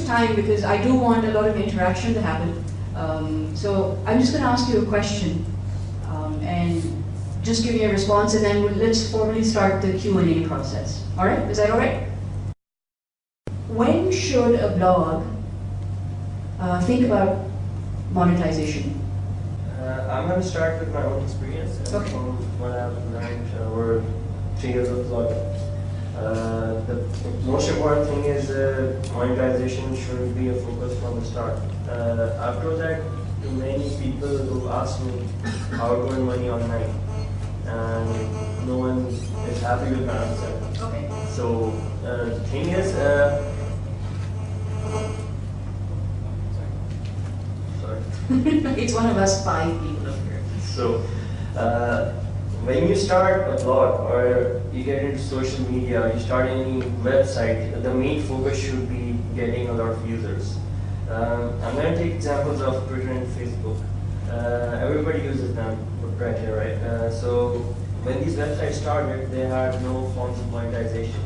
of time because I do want a lot of interaction to happen. So I'm just going to ask you a question and just give me a response, and then let's formally start the Q&A process. All right? Is that all right? When should a blog think about monetization? I'm going to start with my own experience Okay. from what I've learned over 3 years of blogging. The most important thing is monetization should be a focus from the start. After that, to many people who ask me how to earn money online, and no one is happy with my answer. Okay. So the thing is, sorry. It's one of us 5 people up here. So, when you start a blog or you get into social media, you start any website, the main focus should be getting a lot of users. I'm going to take examples of Twitter and Facebook. Everybody uses them right here, right? So, when these websites started, they had no forms of monetization,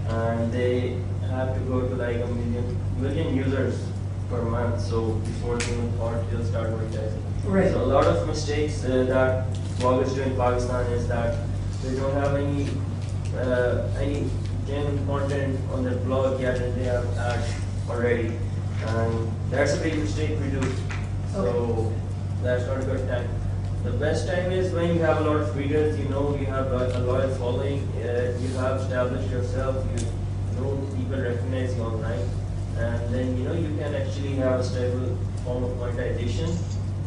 and they have to go to like a million users per month. So before they even thought they'll start monetizing. Right. So a lot of mistakes that bloggers do in Pakistan is that they don't have any genuine content on their blog yet, and they have ads already, and that's a big mistake we do. So that's not a good time. The best time is when you have a lot of readers, you know you have a loyal following, you have established yourself, you know people recognize you online, and then you know you can actually have a stable form of monetization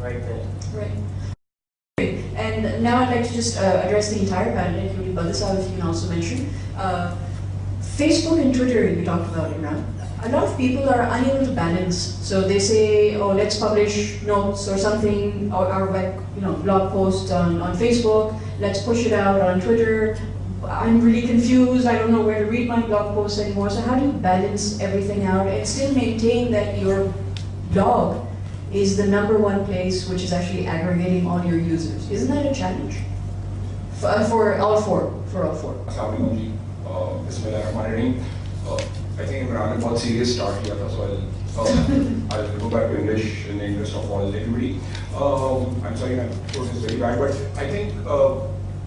right there. Right. And now I'd like to just address the entire panel, including Badasav, if you can also mention. Facebook and Twitter, you talked about, Imran. A lot of people are unable to balance. So they say, oh, let's publish notes or something, or our blog post on Facebook. Let's push it out on Twitter. I'm really confused. I don't know where to read my blog posts anymore. So how do you balance everything out and still maintain that your blog is the #1 place which is actually aggregating all your users? Isn't that a challenge? For all four. Assalamu alaikum. Bismillahirrahmanirrahim. I think Imran बहुत serious start किया था, so I'll go back to English in the interest of all everybody. I'm sorry, my throat is very bad, but I think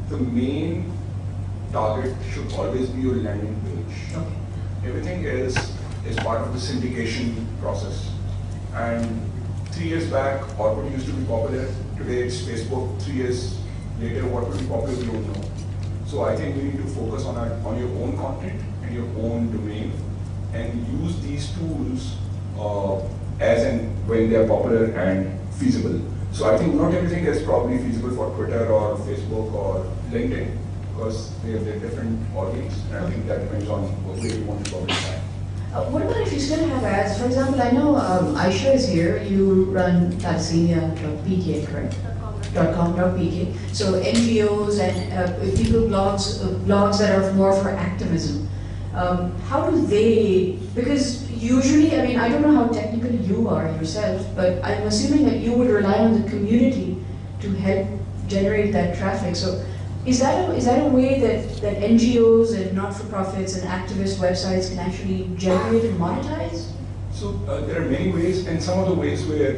the main target should always be your landing page. Okay. Everything else is part of the syndication process. And 3 years back, Orkut used to be popular. Today it's Facebook. 3 years later, what will be popular, we don't know. So I think we need to focus on your own content and your own domain, and use these tools as and when they are popular and feasible. So I think not everything is probably feasible for Twitter or Facebook or LinkedIn, because they have their different audience, and I think that depends on where you want to publish that. What about if you still have ads? For example, I know Aisha is here. You run thalassemia.pk, correct? .com.pk. So NGOs and people blogs that are more for activism. How do they? Because usually, I mean, I don't know how technical you are yourself, but I'm assuming that you would rely on the community to help generate that traffic. So is that a way that NGOs and not-for-profits and activist websites can actually generate and monetize? So there are many ways, and some of the ways where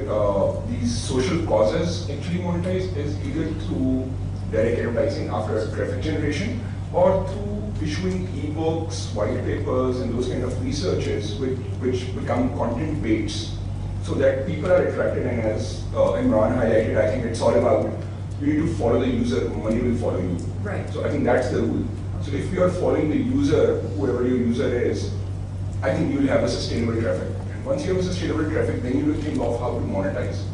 these social causes actually monetize is either through direct advertising after traffic generation, or through issuing ebooks, white papers, and those kind of researches which become content baits, so that people are attracted. And as Imran highlighted, I think it's all about you need to follow the user, money will follow you. Right. So I think that's the rule. So if you are following the user, whoever your user is, I think you will have a sustainable traffic. And once you have a sustainable traffic, then you will think of how to monetize.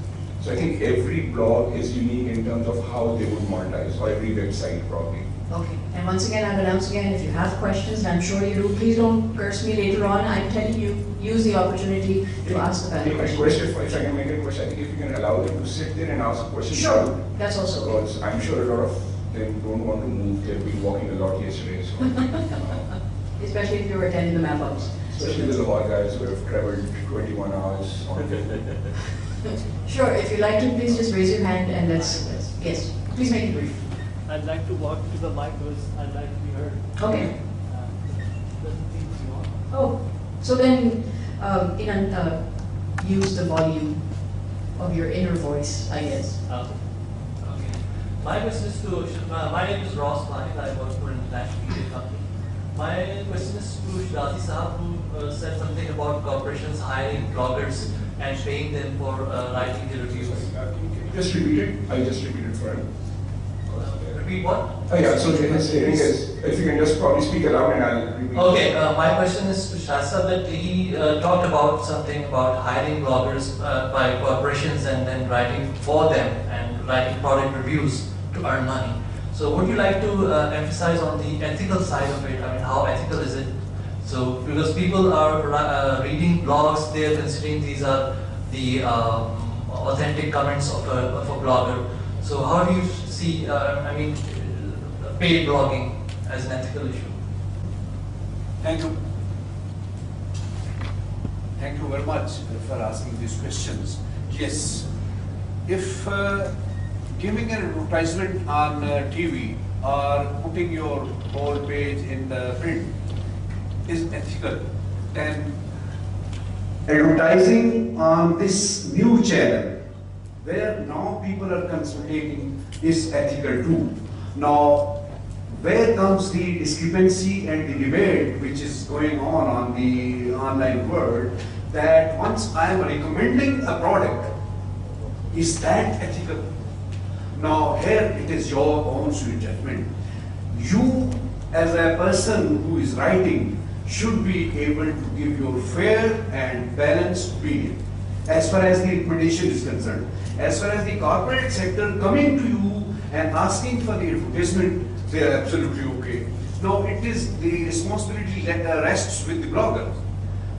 So I think every blog is unique in terms of how they would monetize, or every website probably. Okay, and once again, I'll announce again, if you have questions, and I'm sure you do, please don't curse me later on. I'm telling you, use the opportunity to ask the panel questions. If I can make a question, I think if you can allow them to sit there and ask questions. Sure, that's also okay. Because I'm sure a lot of them don't want to move. They've been walking a lot yesterday. So, especially if you were attending the map-ups. Especially with the hot guys who have traveled 21 hours on Sure, if you'd like to, please just raise your hand and let's yes, please make it brief. I'd like to walk to the mic because I'd like to be heard. Okay. The things you want. Oh, so then use the volume of your inner voice, I guess. Okay. My question is to, my name is Ross Malik, I work for an international media company. My question is to Shirazi Sahab, who said something about corporations hiring bloggers and paying them for writing the reviews. Just repeat it. I just repeated for him. Repeat what? Oh yeah, so his saying is, if you can just probably speak aloud and I'll repeat. Okay, my question is to Shasta that he talked about something about hiring bloggers by corporations and then writing for them and writing product reviews to earn money. So would you like to emphasize on the ethical side of it? I mean, how ethical is it? So because people are reading blogs, they are considering these are the authentic comments of a blogger. So how do you see, paid blogging as an ethical issue? Thank you. Thank you very much for asking these questions. Yes, if giving an advertisement on TV or putting your whole page in the print is ethical, then advertising on this new channel where now people are consulting is ethical too. Now, where comes the discrepancy and the debate which is going on the online world, that once I am recommending a product, is that ethical? Now here it is your own sweet judgment. You as a person who is writing should be able to give your fair and balanced opinion as far as the recommendation is concerned. As far as the corporate sector coming to you and asking for the advertisement, they are absolutely okay. Now it is the responsibility that rests with the blogger.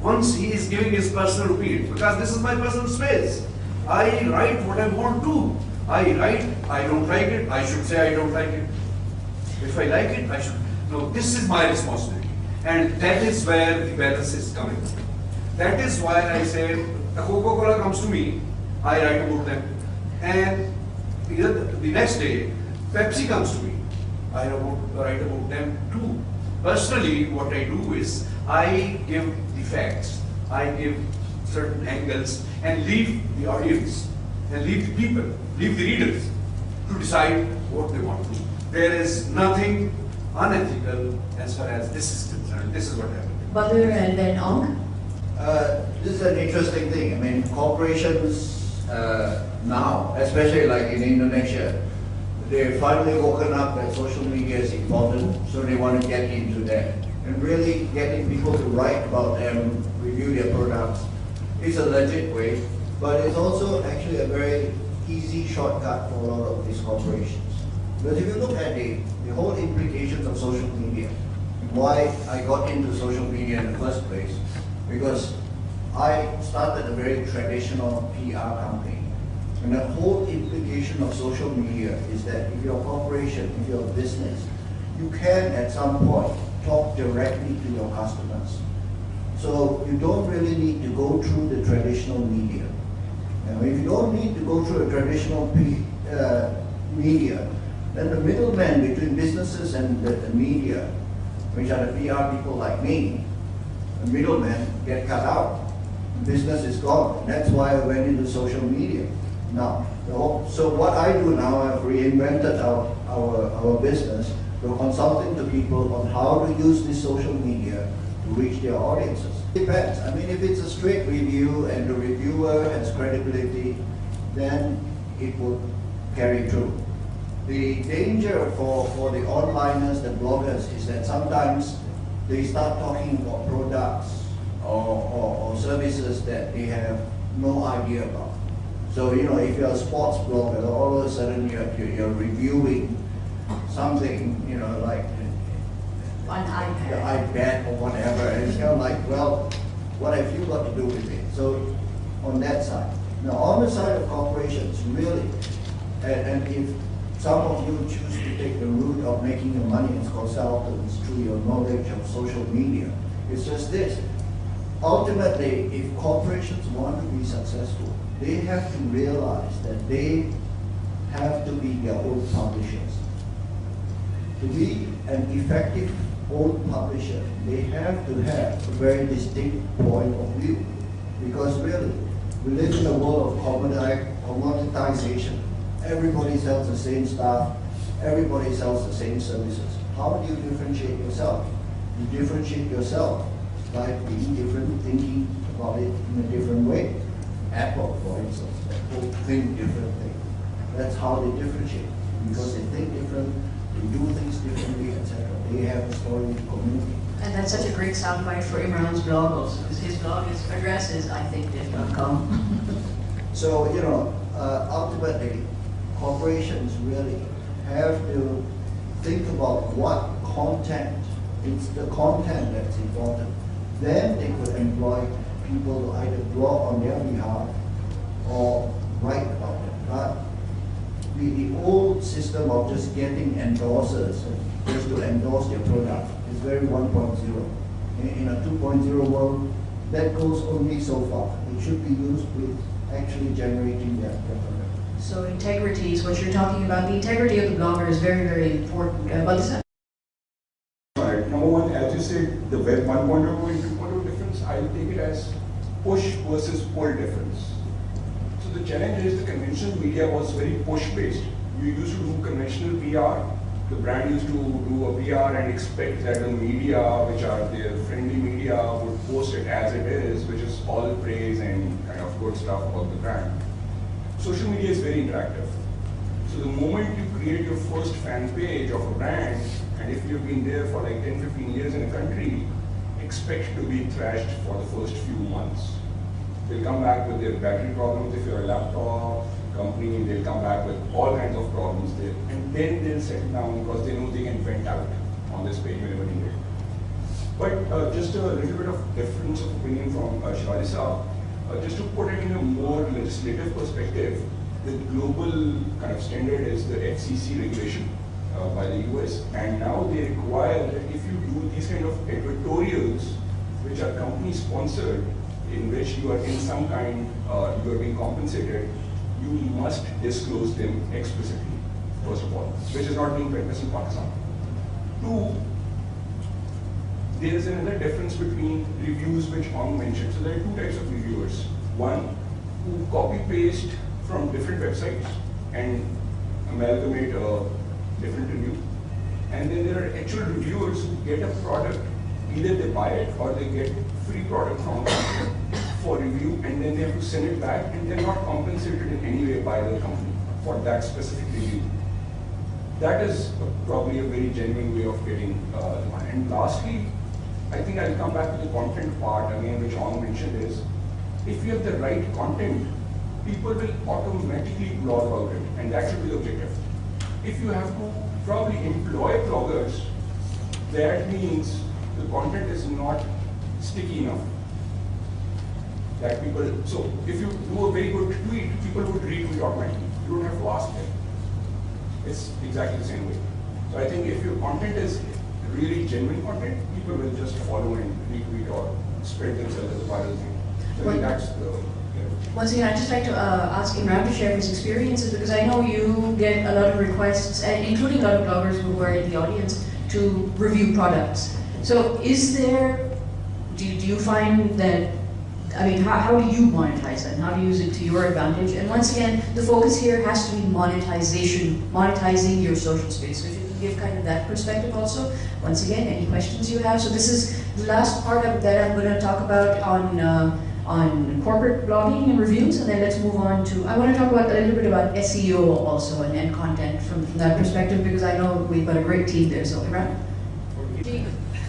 Once he is giving his personal opinion, because this is my personal space. I write what I want to. I write, I don't like it, I should say I don't like it. If I like it, I should. No, this is my responsibility. And that is where the balance is coming. That is why I say, the Coca-Cola comes to me, I write about them. And the next day, Pepsi comes to me, I write about them too. Personally, what I do is, I give the facts, I give certain angles, and leave the audience, and leave the people, leave the readers to decide what they want to do. There is nothing unethical as far as this is concerned. This is what happened. Badr and then Ong. This is an interesting thing. I mean, corporations now, especially like in Indonesia, they've finally woken up that social media is important, so they want to get into that. And really getting people to write about them, review their products, is a legit way, but it's also actually a very easy shortcut for a lot of these corporations. But if you look at the whole implications of social media, why I got into social media in the first place, because I started a very traditional PR company. And the whole implication of social media is that if you're a corporation, if you're a business, you can at some point talk directly to your customers. So you don't really need to go through the traditional media. Now, if you don't need to go through a traditional media, then the middleman between businesses and the media, which are the PR people like me, the middlemen get cut out. Business is gone. And that's why I went into social media. Now, so what I do now, I've reinvented our business. We're consulting to people on how to use this social media to reach their audiences. Depends. I mean, if it's a straight review and the reviewer has credibility, then it will carry through. The danger for the onliners, the bloggers, is that sometimes they start talking about products or services that they have no idea about. So, you know, if you're a sports blogger, all of a sudden you're reviewing something, you know, like On iPad. the iPad or whatever, and it's kind of like, well, what have you got to do with it? So, on that side. Now, on the side of corporations, really, and if some of you choose to take the route of making your money as consultants through your knowledge of social media, it's just this. Ultimately, if corporations want to be successful, they have to realize that they have to be their own publishers. To be an effective own publisher, they have to have a very distinct point of view. Because really, we live in a world of commoditization. Everybody sells the same stuff, everybody sells the same services. How do you differentiate yourself? You differentiate yourself by being different, thinking about it in a different way. Apple, for instance, Apple think differently. That's how they differentiate, because they think different, they do things differently, etc. They have a story to communicate. And that's such a great soundbite for Imran's blog also, because his blog address is ithinkdiff.com. So, ultimately, corporations really have to think about what content, it's the content that's important. Then they could employ people to either blog on their behalf or write about it. But the old system of just getting endorsers, just to endorse their product, is very 1.0. In a 2.0 world, that goes only so far. It should be used with actually generating their product. So integrity is what you're talking about. The integrity of the blogger is very, very important. Right. Number one, as you said, the web 1.0 and 2.0 difference, I will take it as push versus pull difference. So the challenge is the conventional media was very push based. You used to do conventional PR. The brand used to do a PR and expect that the media, which are their friendly media, would post it as it is, which is all praise and kind of good stuff about the brand. Social media is very interactive. So the moment you create your first fan page of a brand, and if you've been there for like 10, 15 years in a country, expect to be thrashed for the first few months. They'll come back with their battery problems if you're a laptop company, they'll come back with all kinds of problems there. And then they'll settle down because they know they can vent out on this page whenever needed. But just a little bit of difference of opinion from Shivali Saab. Just to put it in a more legislative perspective, the global kind of standard is the FCC regulation by the US, and now they require that if you do these kind of editorials, which are company sponsored, in which you are in some kind, you are being compensated, you must disclose them explicitly, first of all, which is not being practiced in Pakistan. Two, there is another difference between reviews which Hong mentioned. So there are two types of reviewers. One who copy paste from different websites and amalgamate a different review. And then there are actual reviewers who get a product, either they buy it or they get free product from a company for review, and then they have to send it back, and they're not compensated in any way by the company for that specific review. That is probably a very genuine way of getting the money. And lastly, I think I'll come back to the content part again, which Hong mentioned is, if you have the right content, people will automatically blog about it, and that should be the objective. If you have to probably employ bloggers, that means the content is not sticky enough. That people, so if you do a very good tweet, people would retweet automatically. You don't have to ask them. It's exactly the same way. So I think if your content is really genuine content, people will just follow and retweet or spread themselves as a viral thing. So I think that's the. Once again, I'd just like to ask Imran to share his experiences, because I know you get a lot of requests, including a lot of bloggers who are in the audience, to review products. So is there, do you find that, I mean, how do you monetize that? How do you use it to your advantage? And once again, the focus here has to be monetization, monetizing your social space. So if you can give kind of that perspective also. Once again, any questions you have? So this is the last part that I'm going to talk about on corporate blogging and reviews, and then let's move on to, I want to talk about a little bit about SEO also and content from that perspective, because I know we've got a great team there. So Imran.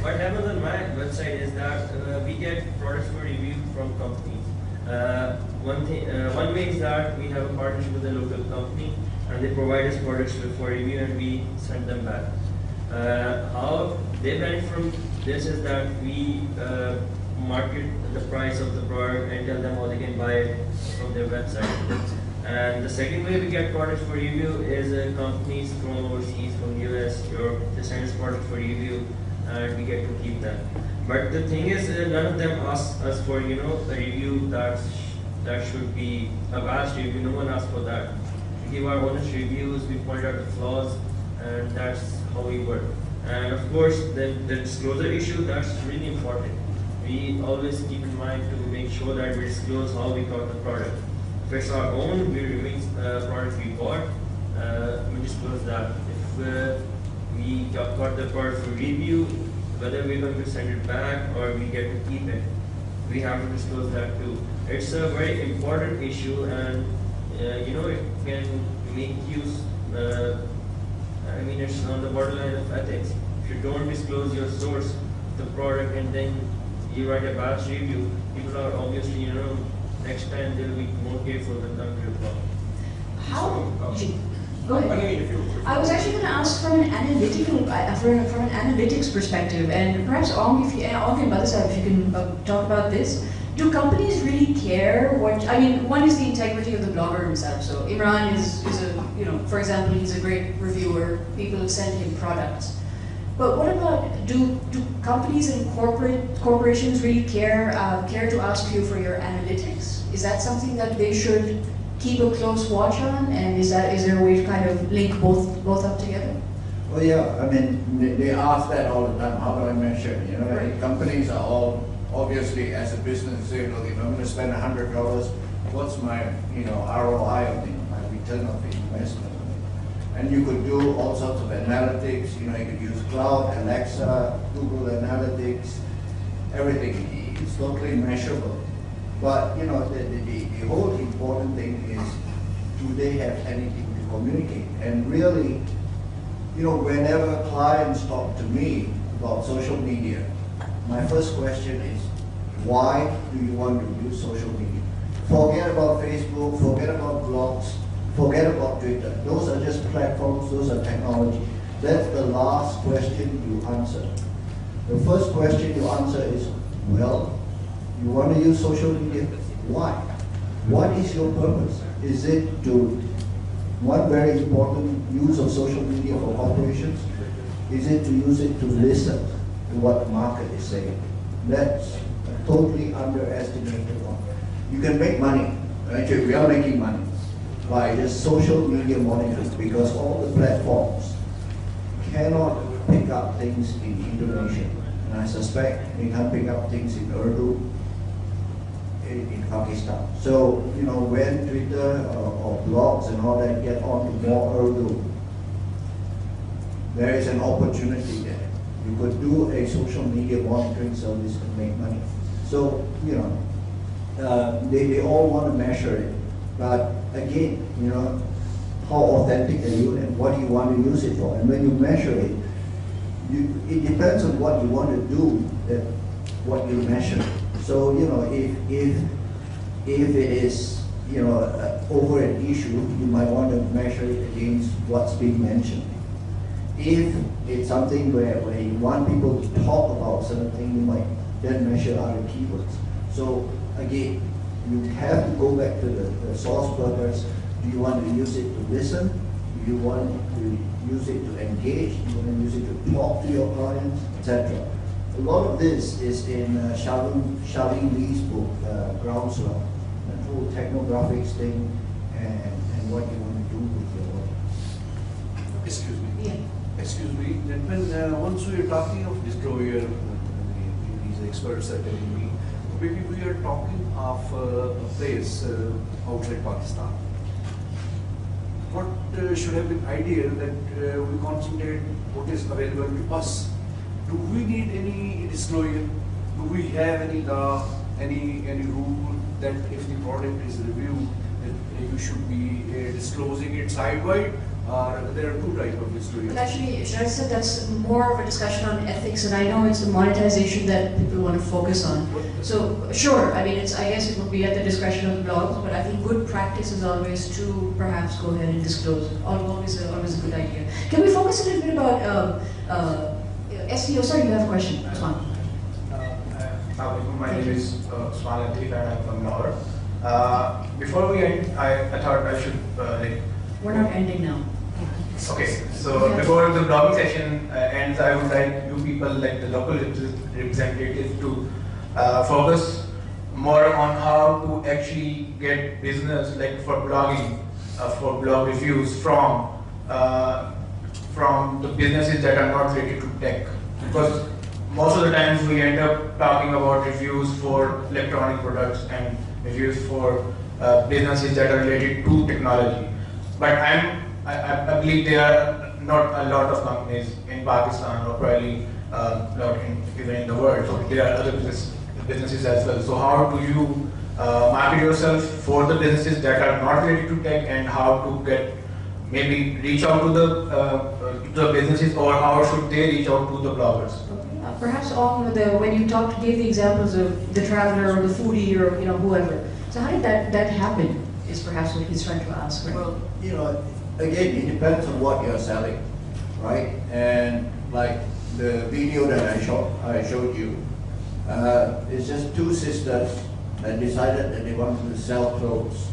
What happens on my website is that we get products for review from companies. One way is that we have a partnership with a local company, and they provide us products for review, and we send them back. How they benefit from this is that we market the price of the product and tell them how they can buy it from their website. And the second way we get products for review is companies from overseas, from US, Europe, they send us products for review, and we get to keep them. But the thing is, none of them ask us for, a review that should be a vast review. No one asks for that. We give our honest reviews, we point out the flaws, and that's how we work. And of course, the disclosure issue, that's really important. we always keep in mind to make sure that we disclose how we got the product. If it's our own, we remain product we bought, we disclose that. If we got the product for review, whether we're going to send it back or we get to keep it, we have to disclose that too. It's a very important issue, and it can make use. It's on the borderline of ethics. If you don't disclose your source, the product, and then you write a bad review, people are obviously, next time they'll be more careful when coming to your product. How? So, Go ahead. I was actually going to ask from an analytical, from an analytics perspective, and perhaps Ong and Badasab, if you can talk about this. Do companies really care what? One is the integrity of the blogger himself. So Imran is a, for example, he's a great reviewer. People send him products. But what about, do companies and corporations really care to ask you for your analytics? Is that something that they should keep a close watch on? And is there a way to kind of link both up together? Well, yeah, they ask that all the time. How do I measure? Right. Companies are all obviously, as a business, say, look, if I'm going to spend $100, what's my ROI on it, my return of the investment on it? And you could do all sorts of analytics. You could use cloud, Alexa, Google Analytics, everything. It's totally measurable. But the whole important thing is, do they have anything to communicate? And really, whenever clients talk to me about social media, my first question is, why do you want to use social media? Forget about Facebook, forget about blogs, forget about Twitter. Those are just platforms, those are technology. That's the last question you answer. The first question you answer is, well, you want to use social media? Why? What is your purpose? Is it to, one very important use of social media for corporations, is it to use it to listen to what the market is saying? That's a totally underestimated one. You can make money. Actually, we are making money by just social media monitoring, because all the platforms cannot pick up things in Indonesian. And I suspect they can't pick up things in Urdu in Pakistan. So, when Twitter or blogs and all that get on to more Urdu, there is an opportunity there. You could do a social media monitoring service to make money. So, they all want to measure it. But again, how authentic are you and what do you want to use it for? And when you measure it, it depends on what you want to do, what you measure. So, if it is, over an issue, you might want to measure it against what's being mentioned. If it's something where you want people to talk about something, you might then measure other keywords. So again, you have to go back to the source purpose. Do you want to use it to listen? Do you want to use it to engage? Do you want to use it to talk to your clients, etc.? A lot of this is in Charlene Lee's book, Groundswell, the whole technographics thing and what you want to do with your work. Excuse me. Yeah. Excuse me, gentlemen, once we are talking of destroyer, these experts are telling me, maybe we are talking of a place outside Pakistan. What should have been ideal that we concentrate what is available to us. Do we need any disclosure? Do we have any law, any rule that if the product is reviewed, that you should be disclosing it side-wide? There are two types of disclosure. But actually, Sharad said that's more of a discussion on ethics, and I know it's the monetization that people want to focus on. So, sure, I guess it would be at the discretion of the blogs, but I think good practice is always to perhaps go ahead and disclose. Always a good idea. Can we focus a little bit about SEO? Sorry, you have a question. Usman. My name is Usman Latif and I'm from Lahore. Before we end, I thought I should We're not ending now. Okay, so before the blogging session ends, I would like you people, like the local representatives, to focus more on how to actually get business, like for blogging, for blog reviews from the businesses that are not related to tech. Because most of the times we end up talking about reviews for electronic products and reviews for businesses that are related to technology. But I believe there are not a lot of companies in Pakistan or probably not even in the world. So there are other businesses as well. So how do you market yourself for the businesses that are not related to tech, and how to get maybe reach out to the businesses, or how should they reach out to the bloggers? Perhaps on when you gave the examples of the traveler or the foodie or whoever. So how did that happen? Is perhaps what he's trying to ask. Right? Well, again, it depends on what you're selling, right? And like the video that I showed you, it's just two sisters that decided that they wanted to sell clothes.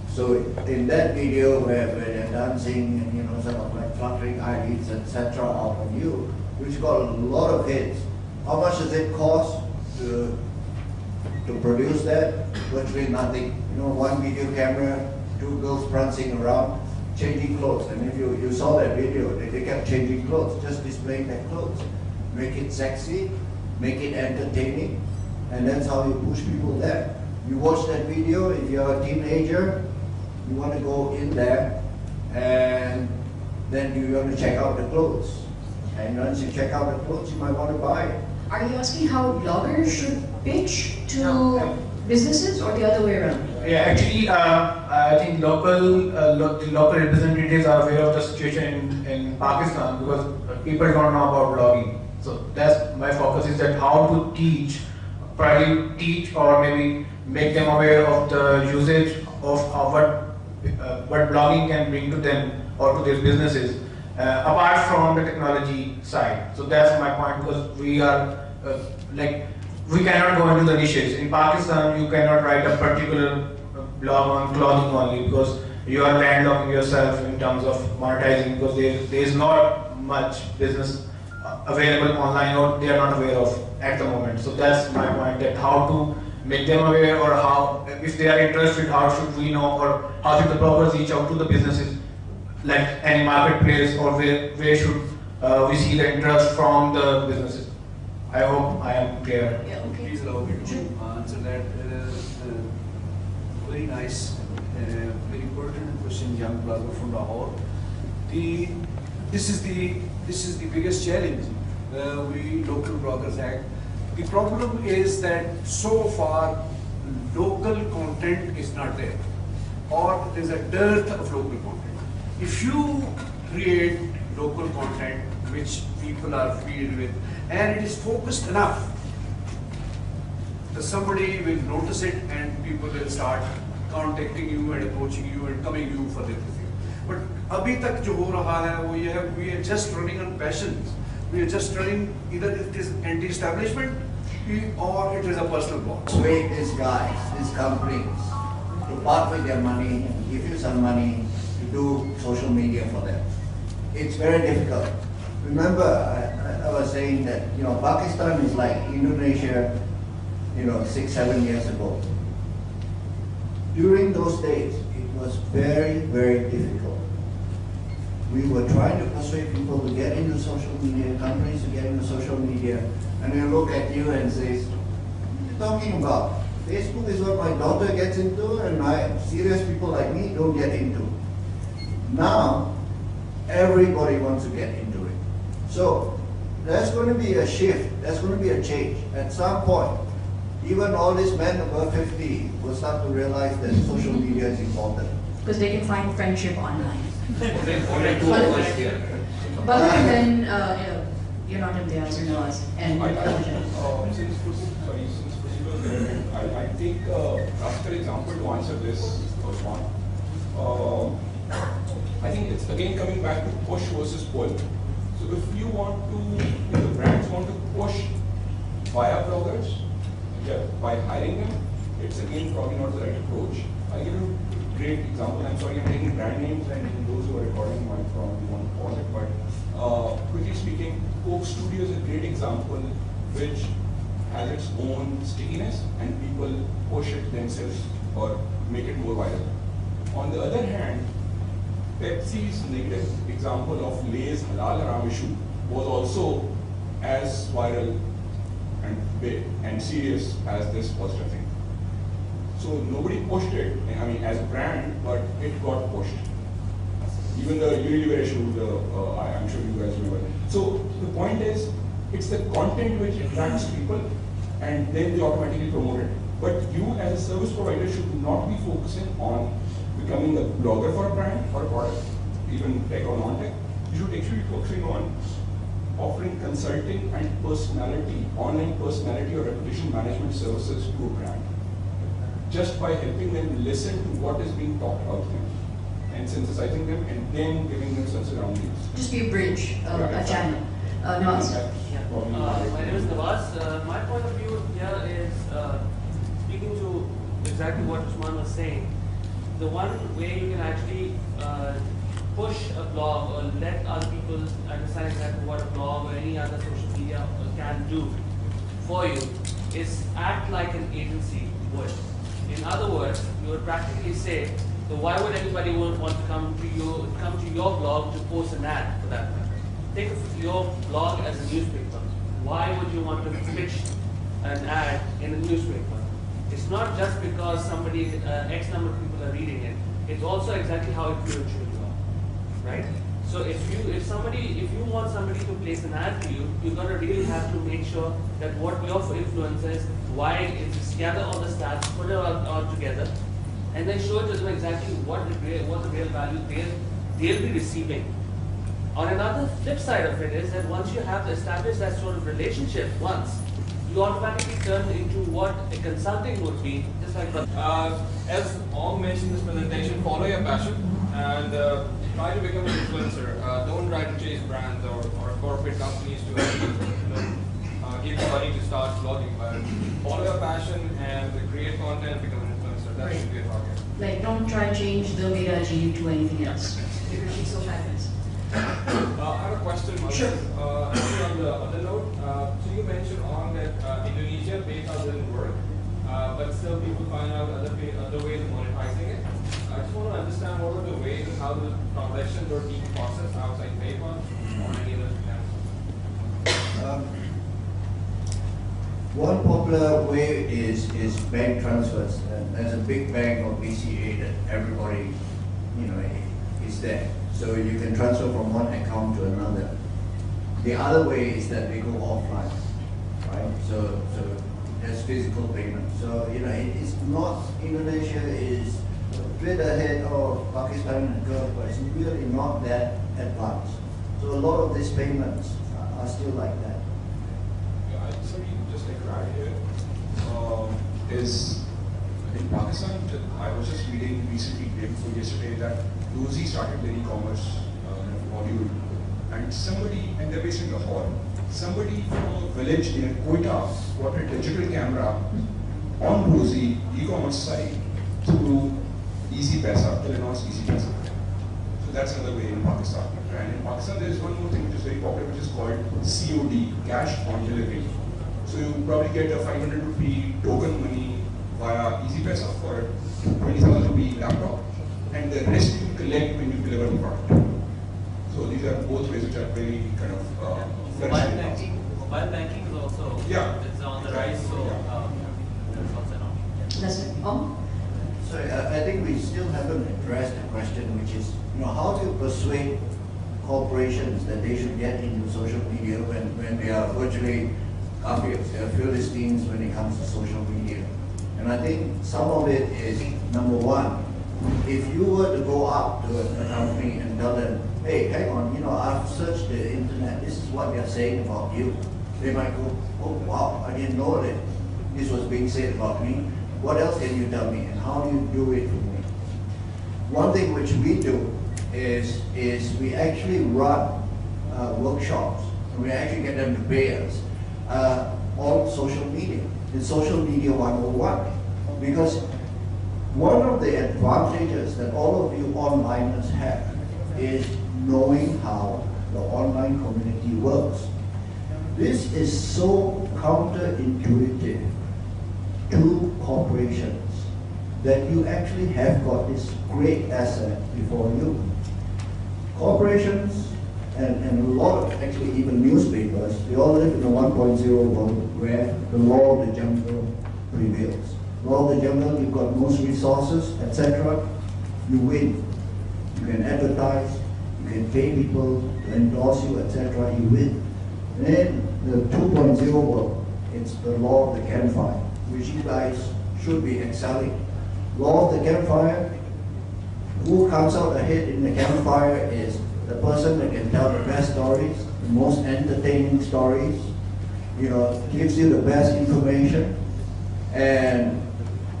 So in that video where they're dancing and sort of like fluttering eyelids, etc. out on you, which got a lot of hits. How much does it cost to produce that? Virtually nothing. One video camera, two girls prancing around, changing clothes. And if you saw that video, they kept changing clothes, just displaying their clothes. Make it sexy, make it entertaining, and that's how you push people there. You watch that video, if you're a teenager, you want to go in there, and then you want to check out the clothes. And once you check out the clothes, you might want to buy it. Are you asking how bloggers should pitch to businesses, or the other way around? Yeah, actually, I think the local representatives are aware of the situation in Pakistan, because people don't know about blogging. So that's my focus, is that how to probably teach or maybe make them aware of the usage of what blogging can bring to them or to their businesses, apart from the technology side. So that's my point, because we are we cannot go into the niches. In Pakistan, you cannot write a particular blog on clothing only, because you are landlocking yourself in terms of monetizing, because there is not much business available online, or they are not aware of at the moment. So that's my point, that how to make them aware, or how, if they are interested, how should we know, or how should the bloggers reach out to the businesses, like any marketplace, or where should we see the interest from the businesses. I hope I am clear. Yeah, okay. Please allow me to answer that. Very nice, very important question, young blogger from Lahore. This is the biggest challenge we local bloggers have. The problem is that so far local content is not there, or there's a dearth of local content. If you create local content which people are familiar with, and it is focused enough, that somebody will notice it and people will start contacting you and approaching you and coming you for this review. But abhi tak jo ho raha hai, we are just running on passions. We are just running, either it is anti-establishment or it is a personal blog. Persuade these guys, these companies, to part with their money and give you some money to do social media for them. It's very difficult. Remember, I was saying that Pakistan is like Indonesia, 6-7 years ago. During those days, it was very, very difficult. We were trying to persuade people to get into social media, companies to get into social media, and they look at you and say, "What are you talking about? Facebook is what my daughter gets into, and serious people like me don't get into." Now, everybody wants to get into it. So, there's going to be a shift, there's going to be a change. At some point, even all these men above 50 will start to realize that social media is important. Because they can find friendship online. Only two of us here. But then, you're not in the answer, no, and Since procedure is relevant, I take a practical example to answer this first one. I think it's again coming back to push versus pull. So if you want to, if the brands want to push via bloggers, by hiring them, it's again probably not the right approach. I'll give you a great example. I'm sorry, I'm taking brand names, and those who are recording might probably want to pause it. But quickly speaking, Coke Studio is a great example which has its own stickiness, and people push it themselves or make it more viral. On the other hand, Pepsi's negative example of Lay's halal haram issue was also as viral and big and serious as this positive thing. So nobody pushed it, I mean, as a brand, but it got pushed. Even the Unilever issue, I'm sure you guys remember. So the point is, it's the content which attracts people, and then they automatically promote it. But you as a service provider should not be focusing on becoming a blogger for a brand or a product, even tech or non-tech. You should actually be focusing on offering consulting and personality, online personality or reputation management services to a brand. Just by helping them listen to what is being talked about them and synthesizing them and then giving them some surroundings. Just be a bridge, a channel. Nawaz? My name is Nawaz. My point of view here is speaking to exactly what Usman was saying. The one way you can actually push a blog or let other people understand exactly what a blog or any other social media can do for you is act like an agency would. In other words, you would practically say, so why would anybody want to come to your blog to post an ad for that matter? Think of your blog as a newspaper. Why would you want to pitch an ad in a newspaper? It's not just because somebody, X number of people are reading it. It's also exactly how influential you are, right? So if you want somebody to place an ad for you, you're gonna really have to make sure that what your influence is, why it's gather all the stats, put it all together, and then show it to them exactly what the real value they'll be receiving. On another flip side of it is that once you have established that sort of relationship once, you automatically turn into what a consulting would be, just like as Om mentioned in this presentation, follow your passion and try to become an influencer. Don't try to chase brands or corporate companies to give you money to start blogging. But follow your passion and create content, become an influencer. That should be a target. Like, don't try and change the Veda GU to anything else. Because she's so fabulous. I have a question. Sure. Actually on the other note, so you mentioned on that Indonesia PayPal didn't work, but still people find out other ways of monetizing it. I just want to understand what were the ways and how the transactions were being processed outside PayPal or any other channels. One popular way is bank transfers. There's a big bank or BCA that everybody, is there. So you can transfer from one account to another. The other way is that they go offline, right? So there's physical payment. So it's not, Indonesia is a bit ahead of Pakistan and Gulf, but it's really not that advanced. So a lot of these payments are still like that. Yeah, just like right here is in Pakistan. I was just reading recently, day before yesterday, that Rosie started their e-commerce module, and they're based in Lahore. Somebody from a village near Quetta got a digital camera on Rosie e-commerce site through Easy Paisa, Telenor's Easy Paisa. So that's another way in Pakistan. And in Pakistan, there is one more thing which is very popular, which is called COD, cash on delivery. So you probably get a 500 rupee token money via Easy Paisa for a 20,000 rupee laptop, and the rest you collect when you deliver the product. So these are both ways which are very kind of flourishing. Mobile banking is also it's on the rise, so that's also an option. That's it. Sorry, I think we still haven't addressed the question, which is, how do you persuade corporations that they should get into social media when they are virtually kafirs, they are Philistines when it comes to social media. And I think some of it is, number one, if you were to go up to a company and tell them, hey, hang on, I've searched the internet, this is what they're saying about you. They might go, oh wow, I didn't know that this was being said about me. What else can you tell me, and how do you do it for me? One thing which we do is we actually run workshops, and we actually get them to pay us on social media. It's Social Media 101. Because one of the advantages that all of you onliners have is knowing how the online community works. This is so counterintuitive to corporations that you actually have got this great asset before you. Corporations and a lot of actually even newspapers, they all live in a 1.0 world where the law of the jungle prevails. Law of the jungle, you've got most resources, etc. You win. You can advertise, you can pay people to endorse you, etc. You win. Then the 2.0 world, it's the law of the campfire, which you guys should be excelling. Law of the campfire, who comes out ahead in the campfire is the person that can tell the best stories, the most entertaining stories, you know, gives you the best information, and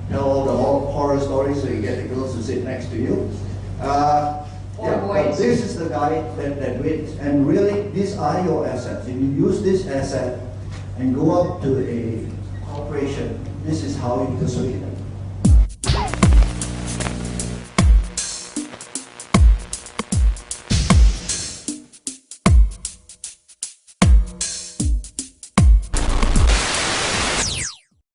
tell all the horror stories so you get the girls to sit next to you. But this is the guy that wins. And really, these are your assets. If you use this asset and go up to a corporation, this is how you persuade them.